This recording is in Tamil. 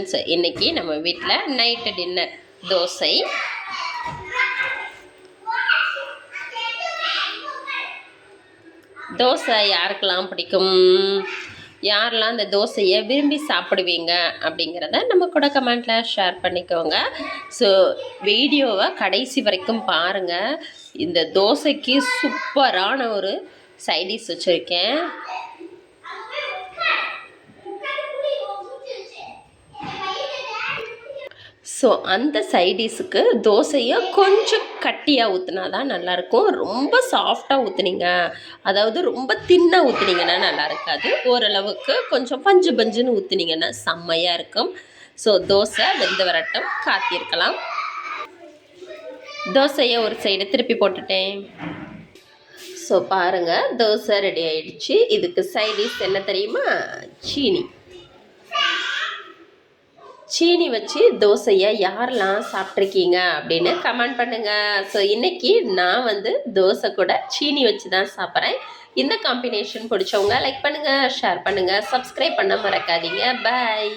ஃப்ரெண்ட்ஸ், இன்றைக்கி நம்ம வீட்டில் நைட்டு டின்னர் தோசை. தோசை யாருக்கெல்லாம் பிடிக்கும், யாரெல்லாம் அந்த தோசையை விரும்பி சாப்பிடுவீங்க அப்படிங்கிறத நம்ம கூட கமெண்ட்டில் ஷேர் பண்ணிக்கோங்க. ஸோ வீடியோவை கடைசி வரைக்கும் பாருங்கள். இந்த தோசைக்கு சூப்பரான ஒரு சைடிஷ் வச்சுருக்கேன். ஸோ அந்த சைடிஷுக்கு தோசையை கொஞ்சம் கட்டியாக ஊற்றினா தான் நல்லாயிருக்கும். ரொம்ப சாஃப்டாக ஊற்றுனீங்க, அதாவது ரொம்ப தின்னாக ஊற்றுனீங்கன்னா நல்லா இருக்காது. ஓரளவுக்கு கொஞ்சம் பஞ்சு பஞ்சுன்னு ஊற்றுனீங்கன்னா செம்மையாக இருக்கும். ஸோ தோசை வெந்து வரட்டும், காத்திருக்கலாம். தோசையை ஒரு சைடு திருப்பி போட்டுட்டேன். ஸோ பாருங்கள், தோசை ரெடி ஆகிடுச்சு. இதுக்கு சைடிஷ் என்ன தெரியுமா? சீனி வச்சு தோசையை யாரெல்லாம் சாப்பிட்ருக்கீங்க அப்படின்னு கமெண்ட் பண்ணுங்கள். ஸோ இன்றைக்கி நான் தோசை கூட சீனி வச்சு தான் சாப்பிட்றேன். இந்த காம்பினேஷன் பிடிச்சவங்க லைக் பண்ணுங்கள், ஷேர் பண்ணுங்கள், சப்ஸ்கிரைப் பண்ண மறக்காதீங்க. பாய்.